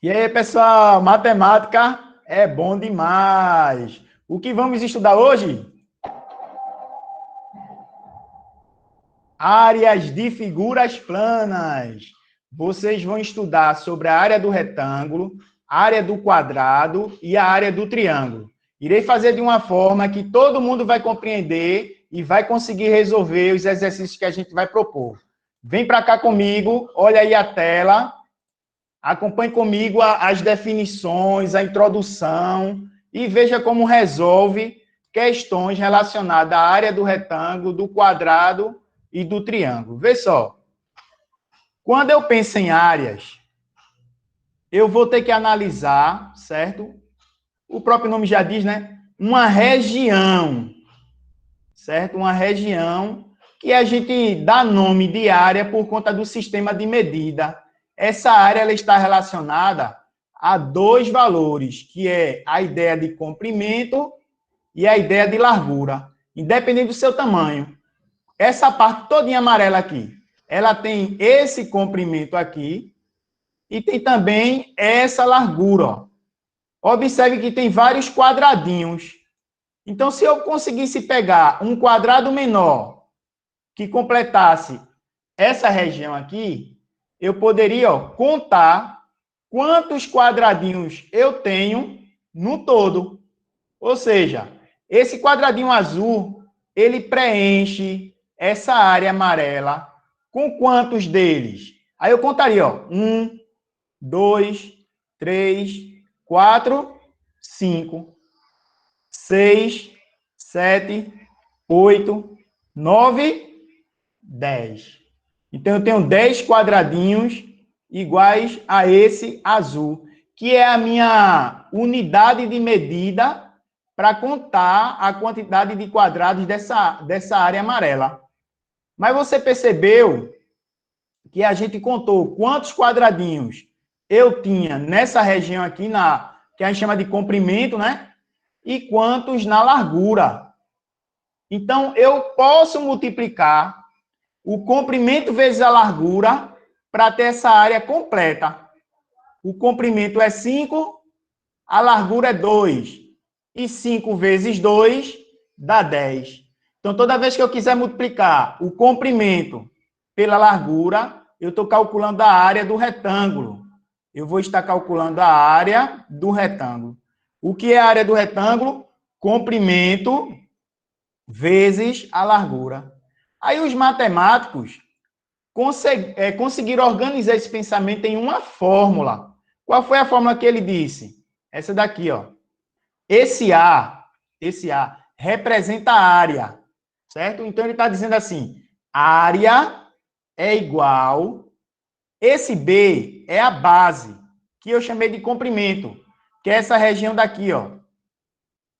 E aí, pessoal, matemática é bom demais. O que vamos estudar hoje? Áreas de figuras planas. Vocês vão estudar sobre a área do retângulo, a área do quadrado e a área do triângulo. Irei fazer de uma forma que todo mundo vai compreender e vai conseguir resolver os exercícios que a gente vai propor. Vem para cá comigo, olha aí a tela. Acompanhe comigo as definições, a introdução e veja como resolve questões relacionadas à área do retângulo, do quadrado e do triângulo. Vê só. Quando eu penso em áreas, eu vou ter que analisar, certo? O próprio nome já diz, né? Uma região, certo? Uma região que a gente dá nome de área por conta do sistema de medida. Essa área ela está relacionada a dois valores, que é a ideia de comprimento e a ideia de largura, independente do seu tamanho. Essa parte todinha amarela aqui, ela tem esse comprimento aqui e tem também essa largura. Ó. Observe que tem vários quadradinhos. Então, se eu conseguisse pegar um quadrado menor que completasse essa região aqui, eu poderia contar quantos quadradinhos eu tenho no todo. Ou seja, esse quadradinho azul, ele preenche essa área amarela com quantos deles? Aí eu contaria, 1, 2, 3, 4, 5, 6, 7, 8, 9, 10. Então, eu tenho 10 quadradinhos iguais a esse azul, que é a minha unidade de medida para contar a quantidade de quadrados dessa área amarela. Mas você percebeu que a gente contou quantos quadradinhos eu tinha nessa região aqui, que a gente chama de comprimento, né? E quantos na largura. Então, eu posso multiplicar o comprimento vezes a largura para ter essa área completa. O comprimento é 5, a largura é 2. E 5 vezes 2 dá 10. Então, toda vez que eu quiser multiplicar o comprimento pela largura, eu estou calculando a área do retângulo. Eu vou estar calculando a área do retângulo. O que é a área do retângulo? Comprimento vezes a largura. Aí os matemáticos conseguiram organizar esse pensamento em uma fórmula. Qual foi a fórmula que ele disse? Essa daqui, ó. Esse A representa a área, certo? Então ele está dizendo assim: área é igual. Esse B é a base, que eu chamei de comprimento, que é essa região daqui, ó.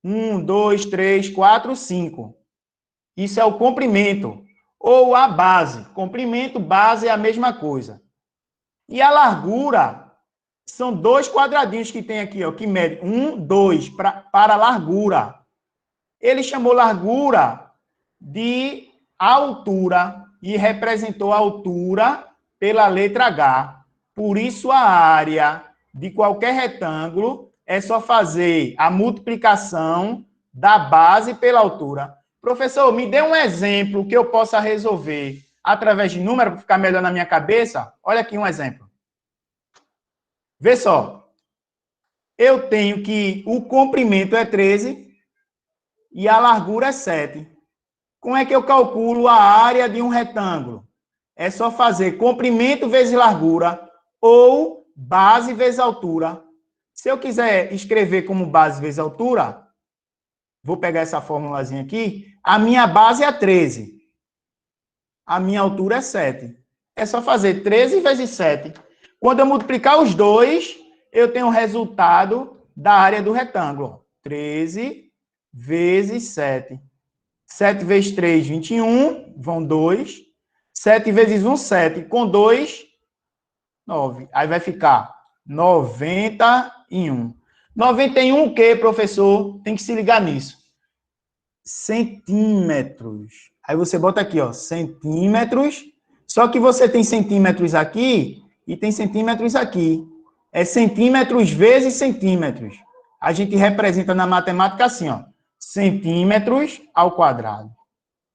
1, 2, 3, 4, 5. Isso é o comprimento. Ou a base. Comprimento, base é a mesma coisa. E a largura são dois quadradinhos que tem aqui, ó, que mede 1, 2 para a largura. Ele chamou largura de altura e representou a altura pela letra H. Por isso, a área de qualquer retângulo é só fazer a multiplicação da base pela altura. Professor, me dê um exemplo que eu possa resolver através de número para ficar melhor na minha cabeça. Olha aqui um exemplo. Vê só. Eu tenho que o comprimento é 13 e a largura é 7. Como é que eu calculo a área de um retângulo? É só fazer comprimento vezes largura ou base vezes altura. Se eu quiser escrever como base vezes altura, vou pegar essa formulazinha aqui, a minha base é 13. A minha altura é 7. É só fazer 13 vezes 7. Quando eu multiplicar os dois, eu tenho o resultado da área do retângulo. 13 vezes 7. 7 vezes 3, 21, vão 2. 7 vezes 1, 7. Com 2, 9. Aí vai ficar 91. 91 o quê, professor? Tem que se ligar nisso. Centímetros. Aí você bota aqui, ó, centímetros. Só que você tem centímetros aqui e tem centímetros aqui. é centímetros vezes centímetros. A gente representa na matemática assim, ó, centímetros ao quadrado.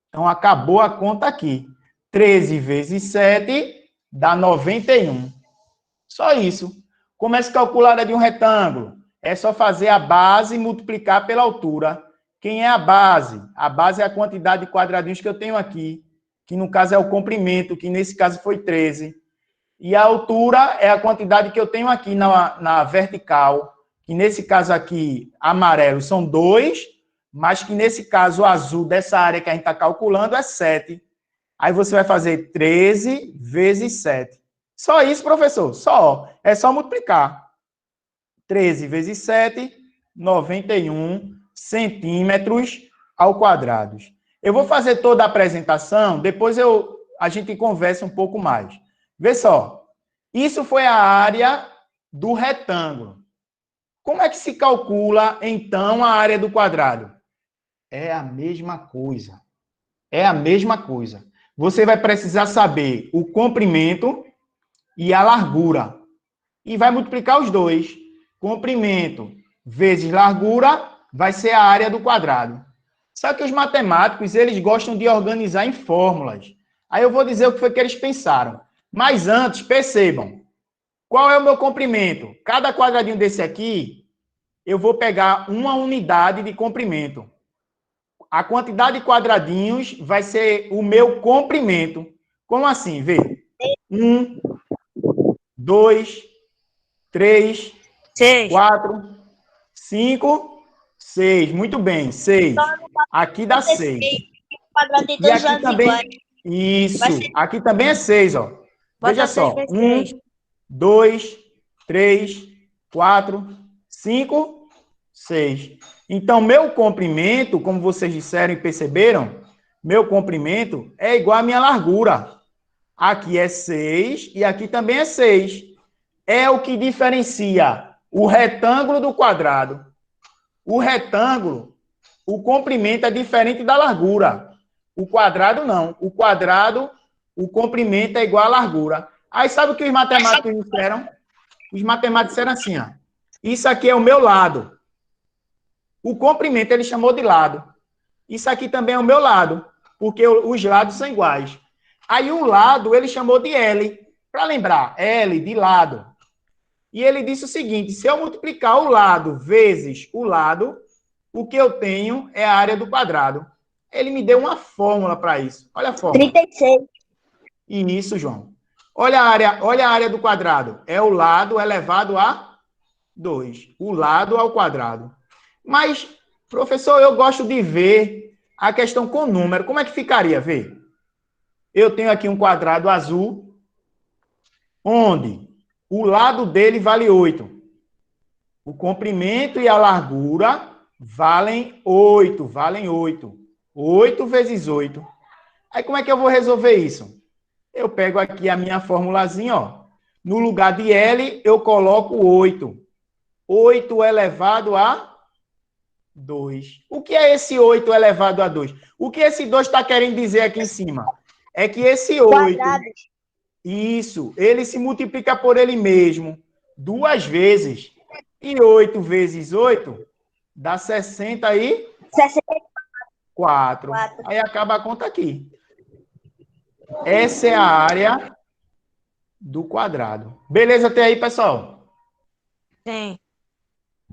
Então, acabou a conta aqui. 13 vezes 7 dá 91. Só isso. Como é que calcula a área de um retângulo? É só fazer a base e multiplicar pela altura. Quem é a base? A base é a quantidade de quadradinhos que eu tenho aqui, que no caso é o comprimento, que nesse caso foi 13. E a altura é a quantidade que eu tenho aqui na vertical, que nesse caso aqui, amarelo, são 2, mas que nesse caso, o azul dessa área que a gente está calculando é 7. Aí você vai fazer 13 vezes 7. Só isso, professor? Só. É só multiplicar. 13 vezes 7, 91 centímetros ao quadrado. Eu vou fazer toda a apresentação, depois a gente conversa um pouco mais. Vê só. Isso foi a área do retângulo. Como é que se calcula, então, a área do quadrado? É a mesma coisa. É a mesma coisa. Você vai precisar saber o comprimento e a largura. E vai multiplicar os dois. Comprimento vezes largura vai ser a área do quadrado. Só que os matemáticos, eles gostam de organizar em fórmulas. Aí eu vou dizer o que foi que eles pensaram. Mas antes, percebam. Qual é o meu comprimento? Cada quadradinho desse aqui, eu vou pegar uma unidade de comprimento. A quantidade de quadradinhos vai ser o meu comprimento. Como assim? Vê. 1, 2, 3, 4, 5, 6. Muito bem, 6. Aqui dá 6. E aqui também. Isso. Aqui também é 6, ó. Veja só. 1, 2, 3, 4, 5, 6. Então, meu comprimento, como vocês disseram e perceberam, meu comprimento é igual à minha largura. Aqui é 6 e aqui também é 6. É o que diferencia o retângulo do quadrado. O retângulo, o comprimento é diferente da largura. O quadrado não. O quadrado, o comprimento é igual à largura. Aí sabe o que os matemáticos disseram? Os matemáticos disseram assim, ó. Isso aqui é o meu lado. O comprimento ele chamou de lado. Isso aqui também é o meu lado, porque os lados são iguais. Aí o lado ele chamou de L. Para lembrar, L de lado. E ele disse o seguinte, se eu multiplicar o lado vezes o lado, o que eu tenho é a área do quadrado. Ele me deu uma fórmula para isso. Olha a fórmula. 36. Isso, João. Olha a área do quadrado. É o lado elevado a 2. O lado ao quadrado. Mas, professor, eu gosto de ver a questão com número. Como é que ficaria? Vê. Eu tenho aqui um quadrado azul, onde o lado dele vale 8. O comprimento e a largura valem 8. 8 vezes 8. Aí, como é que eu vou resolver isso? Eu pego aqui a minha formulazinha, ó. No lugar de L, eu coloco 8. 8 elevado a 2. O que é esse 8 elevado a 2? O que esse 2 está querendo dizer aqui em cima? É que esse 8, Quadrados. isso, ele se multiplica por ele mesmo 2 vezes. E 8 vezes 8 dá 64. Aí acaba a conta aqui. Essa é a área do quadrado. Beleza até aí, pessoal? Sim.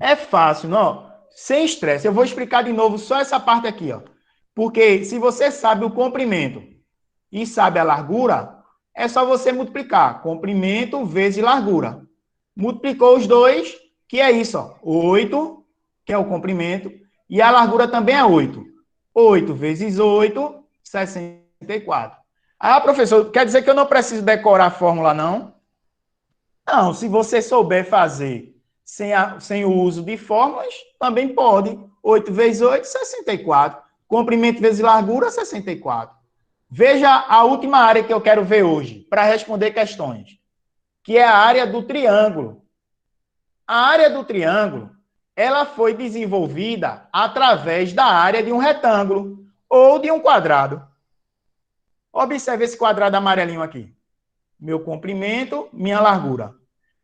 É fácil, não? Sem estresse. Eu vou explicar de novo só essa parte aqui, ó. Porque se você sabe o comprimento e sabe a largura, é só você multiplicar. Comprimento vezes largura. Multiplicou os dois, que é isso, ó. 8, que é o comprimento, e a largura também é 8. 8 vezes 8, 64. Ah, professor, quer dizer que eu não preciso decorar a fórmula, não? Não, se você souber fazer sem o uso de fórmulas, também pode. 8 vezes 8, 64. Comprimento vezes largura, 64. Veja a última área que eu quero ver hoje, para responder questões, que é a área do triângulo. A área do triângulo, ela foi desenvolvida através da área de um retângulo ou de um quadrado. Observe esse quadrado amarelinho aqui. Meu comprimento, minha largura.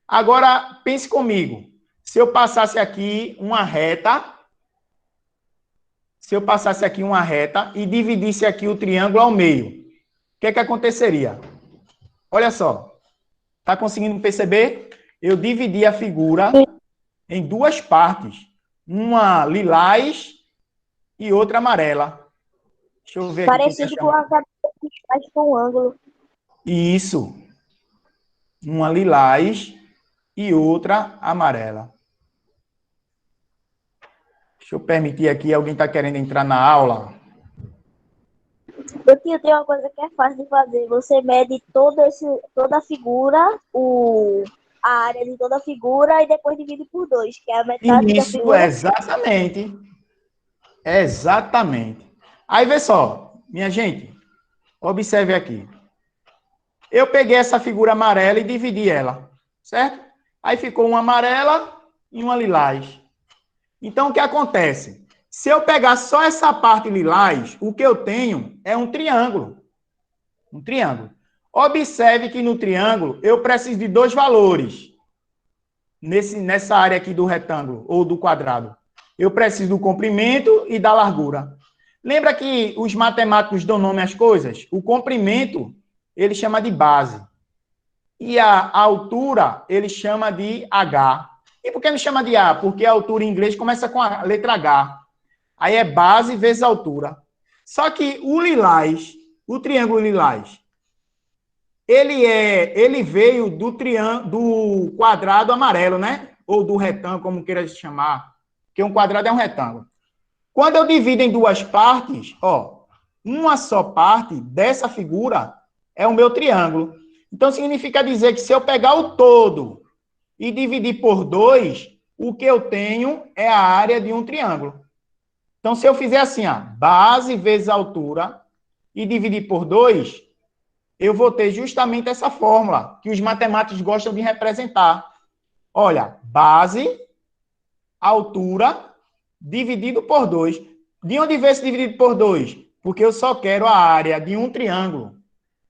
Agora, pense comigo. Se eu passasse aqui uma reta, e dividisse aqui o triângulo ao meio, o que é que aconteceria? Olha só. Está conseguindo perceber? Eu dividi a figura em duas partes. Uma lilás e outra amarela. Deixa eu ver aqui. Parecido com a cabeça que faz com o ângulo. Isso. Uma lilás e outra amarela. Deixa eu permitir aqui, alguém está querendo entrar na aula? Eu tenho uma coisa que é fácil de fazer. Você mede toda a figura, a área de toda a figura e depois divide por 2, que é a metade da Isso, figura. exatamente. Exatamente. Aí, vê só, minha gente, observe aqui. Eu peguei essa figura amarela e dividi ela, certo? Aí ficou uma amarela e uma lilás. Então, o que acontece? Se eu pegar só essa parte lilás, o que eu tenho é um triângulo. Um triângulo. Observe que no triângulo eu preciso de dois valores. Nessa área aqui do retângulo ou do quadrado. Eu preciso do comprimento e da largura. Lembra que os matemáticos dão nome às coisas? O comprimento, ele chama de base. E a altura, ele chama de H. E por que não chama de A? Porque a altura em inglês começa com a letra H. Aí é base vezes altura. Só que o lilás, o triângulo lilás, ele veio do quadrado amarelo, né? Ou do retângulo, como queira chamar. Porque um quadrado é um retângulo. Quando eu divido em duas partes, ó, uma só parte dessa figura é o meu triângulo. Então, significa dizer que se eu pegar o todo e dividir por 2, o que eu tenho é a área de um triângulo. Então, se eu fizer assim, ó, base vezes altura e dividir por 2, eu vou ter justamente essa fórmula que os matemáticos gostam de representar. Olha, base, altura, dividido por 2. De onde vem esse dividido por 2? Porque eu só quero a área de um triângulo.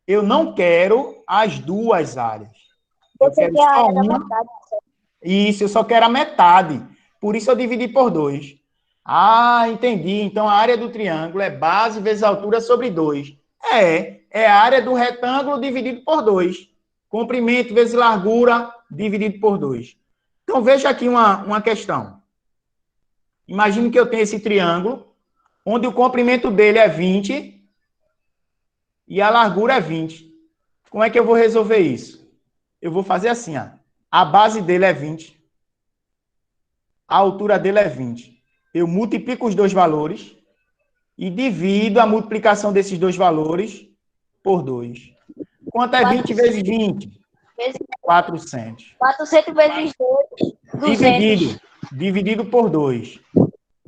Eu não quero as duas áreas. Eu Você quero quer a só área da uma. metade. Isso, eu só quero a metade. Por isso eu dividi por 2. Ah, entendi. Então a área do triângulo é base vezes altura sobre 2. É a área do retângulo dividido por 2. Comprimento vezes largura dividido por 2. Então veja aqui uma questão. Imagine que eu tenho esse triângulo, onde o comprimento dele é 20 e a largura é 20. Como é que eu vou resolver isso? Eu vou fazer assim, ó. A base dele é 20. A altura dele é 20. Eu multiplico os dois valores e divido a multiplicação desses dois valores por 2. Quanto é 20 vezes 20? 400. 400 vezes 2, 200. Dividido por 2,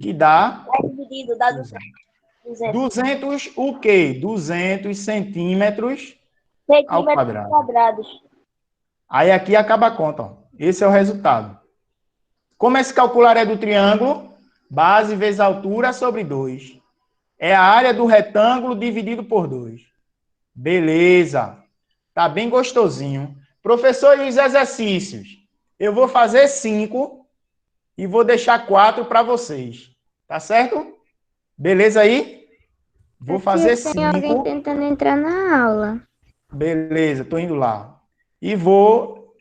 que dá É dividido, dá 200. 200. 200 o quê? 200 centímetros ao Centímetros quadrado. quadrados. Aí aqui acaba a conta. Ó. Esse é o resultado. Como é se calcular a área do triângulo? Base vezes altura sobre 2. É a área do retângulo dividido por 2. Beleza. Tá bem gostosinho. Professor, e os exercícios? Eu vou fazer 5 e vou deixar 4 para vocês. Tá certo? Beleza aí? Vou fazer Tem alguém 5. tentando entrar na aula. Beleza, tô indo lá. E vou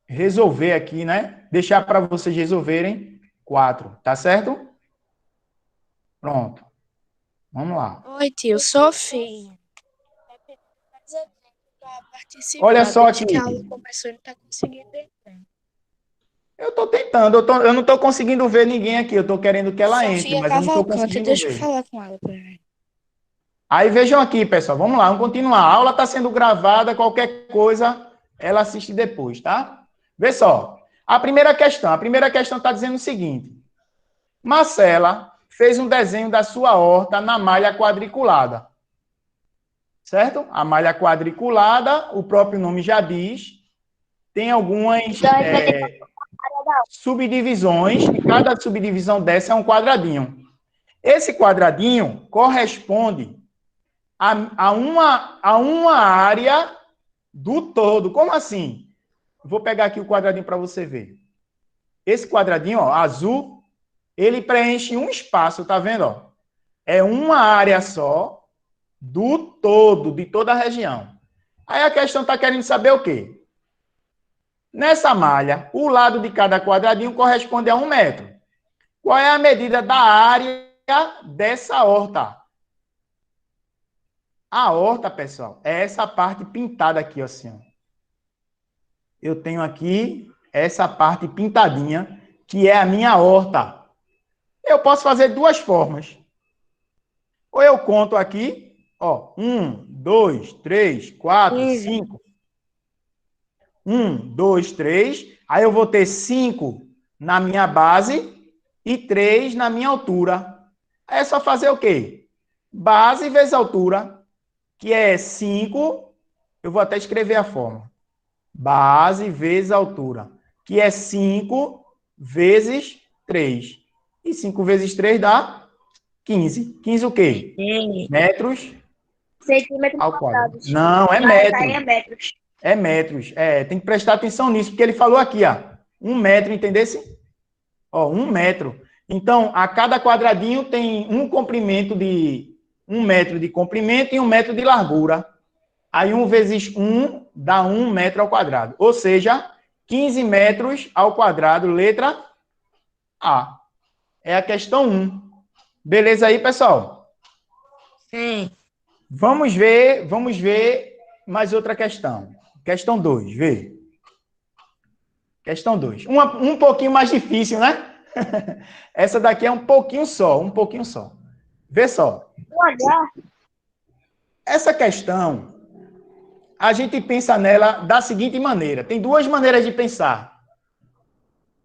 resolver aqui, né? Deixar para vocês resolverem 4. Tá certo? Pronto. Vamos lá. Oi, tio, Sofia. Olha só Desde aqui. que a aula começou, ele não tá conseguindo entrar. Eu tô tentando, eu não tô conseguindo ver ninguém aqui. Eu tô querendo que ela entre, Sofia mas eu não tô Cavalcante, conseguindo deixa eu ver. falar com ela pra mim. Aí vejam aqui, pessoal. Vamos lá, vamos continuar. A aula está sendo gravada, qualquer coisa, ela assiste depois, tá? Vê só. A primeira questão está dizendo o seguinte. Marcela fez um desenho da sua horta na malha quadriculada. Certo? A malha quadriculada, o próprio nome já diz, tem algumas subdivisões, e cada subdivisão dessa é um quadradinho. Esse quadradinho corresponde a uma área do todo. Como assim? vou pegar aqui o quadradinho para você ver. Esse quadradinho, ó, azul, ele preenche um espaço, tá vendo? Ó? É uma área só do todo, de toda a região. Aí a questão está querendo saber o quê? Nessa malha, o lado de cada quadradinho corresponde a 1 metro. Qual é a medida da área dessa horta? A horta, pessoal, é essa parte pintada aqui, assim, ó. Eu tenho aqui essa parte pintadinha, que é a minha horta. Eu posso fazer duas formas. Ou eu conto aqui, ó, 1, 2, 3, 4, 5. 1, 2, 3. Aí eu vou ter 5 na minha base e 3 na minha altura. Aí é só fazer o quê? Base vezes altura, que é 5. Eu vou até escrever a fórmula. Base vezes altura, que é 5 vezes 3. E 5 vezes 3 dá 15. 15 o quê? Metros Centímetros ao quadrado. quadrados. Não, é Mas metro. aí é metros. É metros. É, tem que prestar atenção nisso, porque ele falou aqui, ó. 1 metro, entendesse? Ó, 1 metro. Então, a cada quadradinho tem um comprimento de 1 metro de comprimento e 1 metro de largura. Aí 1 vezes 1 dá 1 metro ao quadrado. Ou seja, 15 metros ao quadrado, letra A. É a questão 1. Beleza aí, pessoal? Sim. Vamos ver mais outra questão. Questão 2, vê. Questão 2. Um pouquinho mais difícil, né? Essa daqui é um pouquinho só. Vê só. Olha, Essa questão, a gente pensa nela da seguinte maneira. Tem duas maneiras de pensar.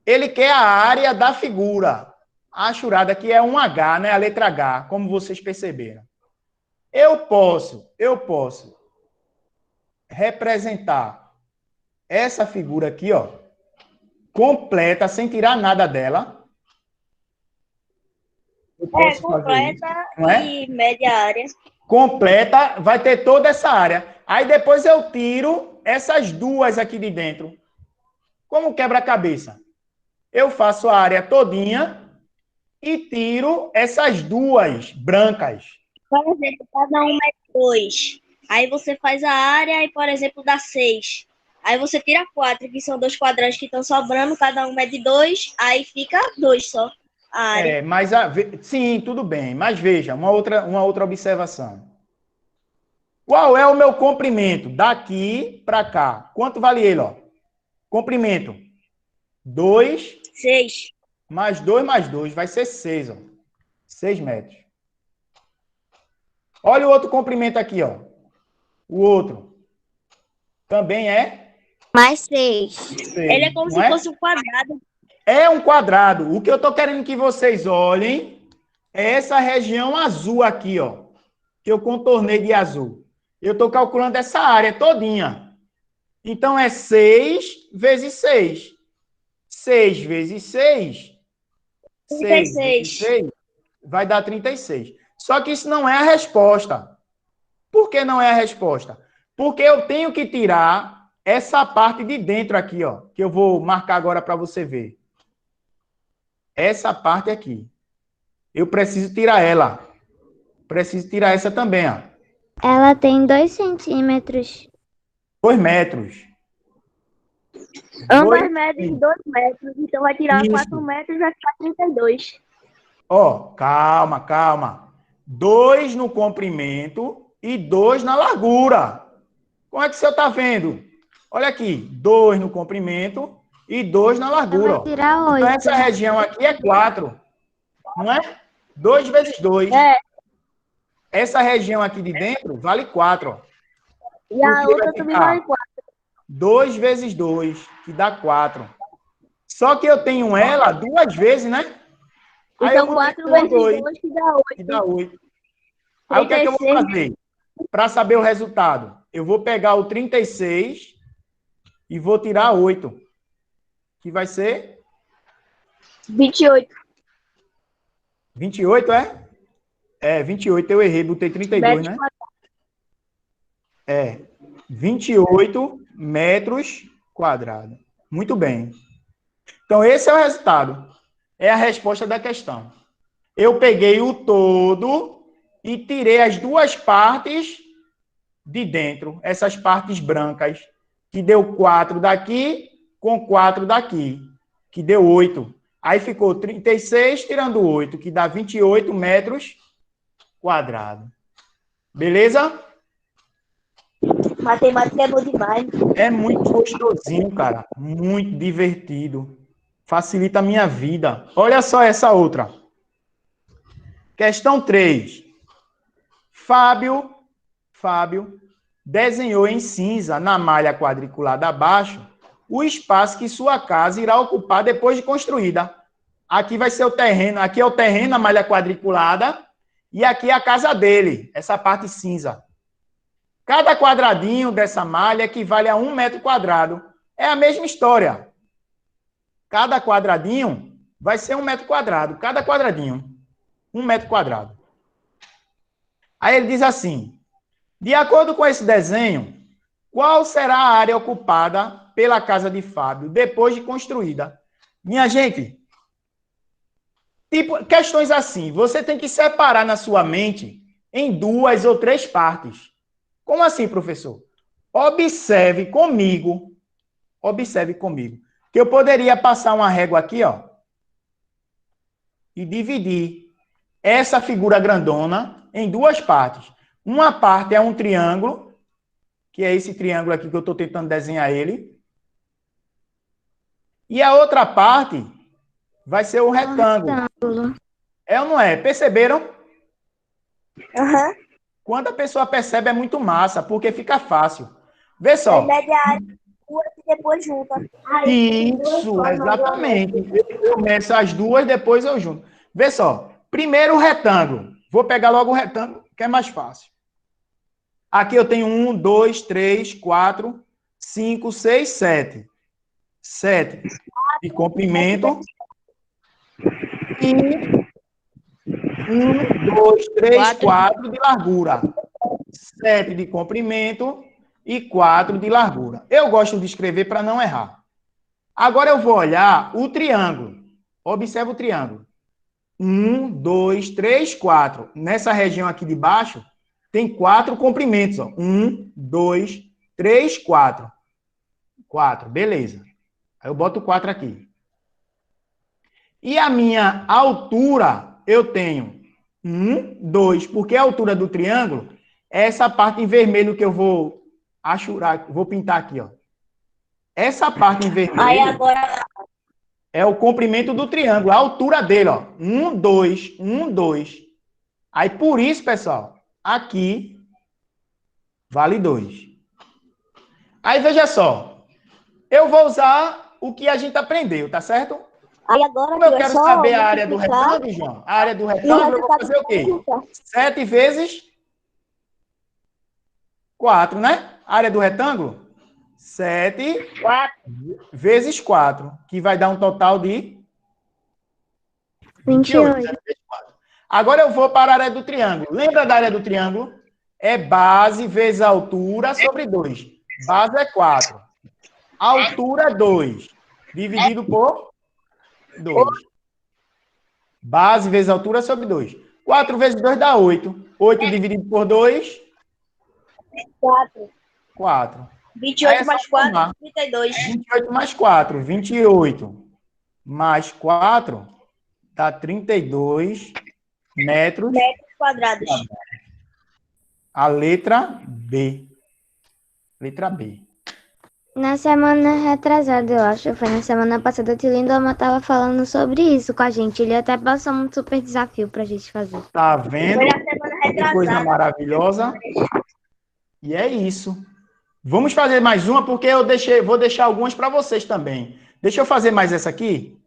Ele quer a área da figura. A churada aqui é um H, né? A letra H, como vocês perceberam. Eu posso representar essa figura aqui, ó, completa, sem tirar nada dela. Eu posso fazer isso, completa não é? e média área. Completa, vai ter toda essa área. Aí depois eu tiro essas duas aqui de dentro. Como quebra-cabeça. Eu faço a área todinha e tiro essas duas brancas. Por exemplo, cada um é 2. Aí você faz a área e, por exemplo, dá 6. Aí você tira 4, que são 2 quadrantes que estão sobrando, cada um é de 2, aí fica 2 só a área. É, mas sim, tudo bem. Mas veja, uma outra observação. Qual é o meu comprimento? Daqui para cá. Quanto vale ele, ó? Comprimento. 2 6. mais 2 vai ser 6, ó. 6 metros. Olha o outro comprimento aqui, ó. O outro. Também é Mais 6. 6. Ele é como não se é? fosse um quadrado. É um quadrado. O que eu estou querendo que vocês olhem é essa região azul aqui, ó. Que eu contornei de azul. Eu estou calculando essa área todinha. Então, é 6 vezes 6. 6 vezes 6. 6 vezes 36. 6 vai dar 36. Só que isso não é a resposta. Por que não é a resposta? Porque eu tenho que tirar essa parte de dentro aqui, ó. Que eu vou marcar agora para você ver. Essa parte aqui. Eu preciso tirar ela. Preciso tirar essa também, ó. Ela tem 2 centímetros. 2 metros. Ambas Dois- medem 2 metros, então vai tirar Isso. 4 metros e vai ficar 32. Ó, calma. 2 no comprimento e 2 na largura. Como é que você está vendo? Olha aqui, 2 no comprimento e 2 na largura. Vai tirar Então, 8. essa região aqui é 4. Não é? 2 vezes 2. É. Essa região aqui de dentro vale 4. Ó. E a Porque outra vai também ficar vale 4. 2 vezes 2, que dá 4. Só que eu tenho ela duas vezes, né? Aí eu Então, multiplico 4 por vezes 2, 2 que dá 8. que dá 8. Aí o que é que eu vou 36. fazer? Para saber o resultado, eu vou pegar o 36 e vou tirar 8, que vai ser 28. 28, é? É, 28, eu errei, botei 32, Metros né? quadrados. É, 28 metros quadrado. Muito bem. Então, esse é o resultado. É a resposta da questão. Eu peguei o todo e tirei as duas partes de dentro, essas partes brancas, que deu 4 daqui com 4 daqui, que deu 8. Aí ficou 36 tirando 8, que dá 28 metros quadrados. Beleza? Matemática é bom demais. É muito gostosinho, cara. Muito divertido. Facilita a minha vida. Olha só essa outra. Questão 3. Fábio desenhou em cinza, na malha quadriculada abaixo, o espaço que sua casa irá ocupar depois de construída. Aqui vai ser o terreno, aqui é o terreno, a malha quadriculada, e aqui é a casa dele, essa parte cinza. Cada quadradinho dessa malha equivale a 1 metro quadrado. É a mesma história. Cada quadradinho vai ser 1 metro quadrado. Cada quadradinho, 1 metro quadrado. Aí ele diz assim, de acordo com esse desenho, qual será a área ocupada pela casa de Fábio depois de construída? Minha gente, tipo, questões assim, você tem que separar na sua mente em 2 ou 3 partes. Como assim, professor? Observe comigo, que eu poderia passar uma régua aqui, ó, e dividir essa figura grandona em 2 partes. Uma parte é um triângulo, que é esse triângulo aqui que eu estou tentando desenhar ele. E a outra parte vai ser o retângulo. É ou não é? Perceberam? Aham. Quando a pessoa percebe é muito massa, porque fica fácil. Vê só. Mede a área e depois junta. Isso, exatamente. Eu meço as duas, depois eu junto. Vê só. Primeiro o retângulo. Vou pegar logo o retângulo, que é mais fácil. Aqui eu tenho 1, 2, 3, 4, 5, 6, 7. 7 de comprimento. E 1, 2, 3, 4 de largura. 7 de comprimento e 4 de largura. Eu gosto de escrever para não errar. Agora eu vou olhar o triângulo. Observa o triângulo. 1, 2, 3, 4. Nessa região aqui de baixo, tem 4 comprimentos. 1, 2, 3, 4. 4, beleza. Aí eu boto 4 aqui. E a minha altura, eu tenho 1, 2, porque a altura do triângulo é essa parte em vermelho que eu vou achurar, vou pintar aqui, ó. Essa parte em vermelho Aí agora é o comprimento do triângulo, a altura dele, ó. 1, 2, 1, 2. Aí por isso, pessoal, aqui vale 2. Aí veja só, eu vou usar o que a gente aprendeu, tá certo? Aí agora Como eu é quero só saber a área do multiplicar retângulo, João, a área do e o retângulo, eu vou resultado fazer o quê? junta. 7 vezes 4, né? A área do retângulo? 7 4. vezes 4, que vai dar um total de 28. 7 vezes 4. Agora eu vou para a área do triângulo. Lembra da área do triângulo? É base vezes altura sobre 2. Base é 4. Altura é 2. Dividido por 2. Base vezes altura sobre 2. 4 vezes 2 dá 8. 8 dividido por 2, 4. 4. 28 mais 4, somar. 32. 28 mais 4, 28 mais 4 dá 32 metros Quadrados. A letra B. Letra B. Na semana retrasada, eu acho, foi na semana passada, o tio Lindoma estava falando sobre isso com a gente. Ele até passou um super desafio pra gente fazer. Tá vendo? Foi na semana Que coisa retrasada. maravilhosa. E é isso. Vamos fazer mais uma, porque vou deixar algumas para vocês também. Deixa eu fazer mais essa aqui.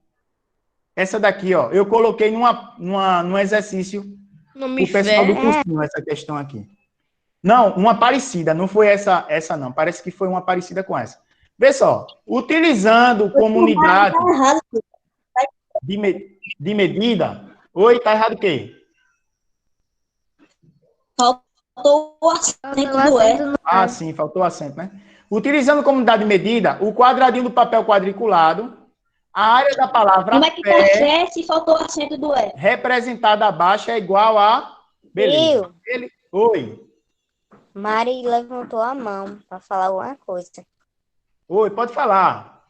Essa daqui, ó. Eu coloquei num exercício o pessoal do cursinho, essa questão aqui. Não, uma parecida. Não foi essa não. Parece que foi uma parecida com essa. Vê só. Utilizando como unidade de medida... Oi, tá errado o quê? Faltou o acento do E. Ah, sim, faltou acento, né? Utilizando como unidade de medida, o quadradinho do papel quadriculado, a área da palavra Como é que tá fé, fé se faltou o acento do F? representada abaixo, é igual a... Beleza. Viu? Oi. Mari levantou a mão para falar alguma coisa. Oi, pode falar.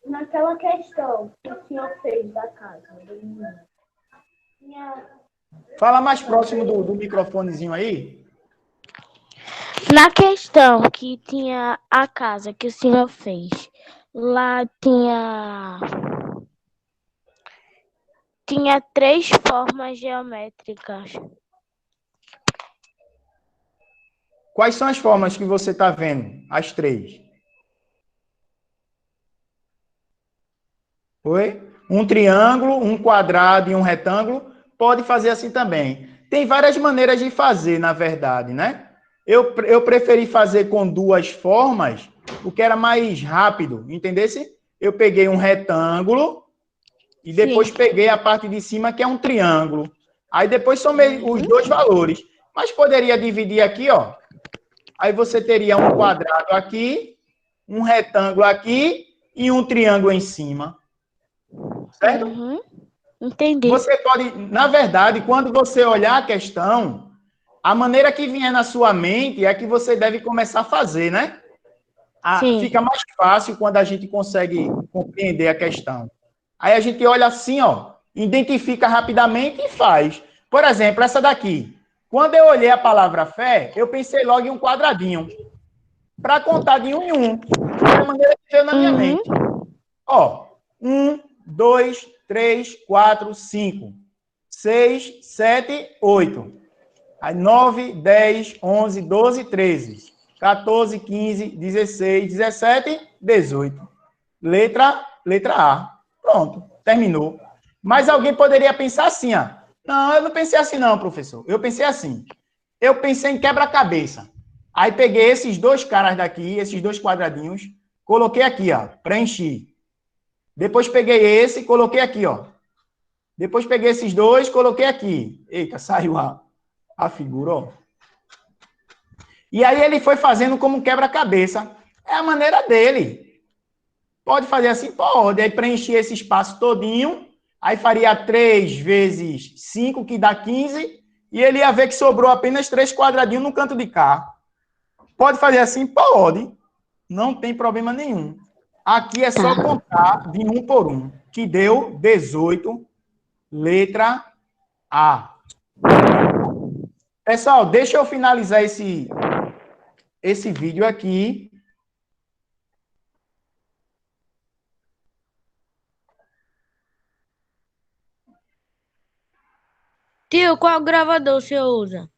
Naquela questão que o senhor fez da casa do menino, Fala mais próximo do microfonezinho aí. Na questão que tinha a casa que o senhor fez, lá tinha 3 formas geométricas. Quais são as formas que você está vendo? As 3. Oi? Um triângulo, um quadrado e um retângulo. Pode fazer assim também. Tem várias maneiras de fazer, na verdade, né? Eu preferi fazer com 2 formas, porque era mais rápido, entendesse? Eu peguei um retângulo e depois peguei a parte de cima, que é um triângulo. Aí depois somei os 2 valores. Mas poderia dividir aqui, ó. Aí você teria um quadrado aqui, um retângulo aqui e um triângulo em cima. Certo? Entendi. Você pode, na verdade, quando você olhar a questão, a maneira que vier na sua mente é que você deve começar a fazer, né? Sim. Fica mais fácil quando a gente consegue compreender a questão. Aí a gente olha assim, ó, identifica rapidamente e faz. Por exemplo, essa daqui. Quando eu olhei a palavra fé, eu pensei logo em um quadradinho. Para contar de um em um. Foi a maneira que veio na minha mente. Ó, 1, 2, 3, 4, 5, 6, 7, 8. Aí 9, 10, 11, 12, 13, 14, 15, 16, 17, 18. Letra A. Pronto, terminou. Mas alguém poderia pensar assim, ó. Não, eu não pensei assim não, professor. Eu pensei assim. Eu pensei em quebra-cabeça. Aí peguei esses 2 caras daqui, esses 2 quadradinhos, coloquei aqui, ó, preenchi. Depois peguei esse e coloquei aqui, ó. Depois peguei esses 2, coloquei aqui. Eita, saiu a figura, ó. E aí ele foi fazendo como quebra-cabeça. É a maneira dele. Pode fazer assim? Pode. Aí preencher esse espaço todinho. Aí faria 3 vezes 5, que dá 15. E ele ia ver que sobrou apenas 3 quadradinhos no canto de cá. Pode fazer assim? Pode. Não tem problema nenhum. Aqui é só contar de 1 por 1, que deu 18, letra A. Pessoal, deixa eu finalizar esse vídeo aqui. Tio, qual gravador o senhor usa?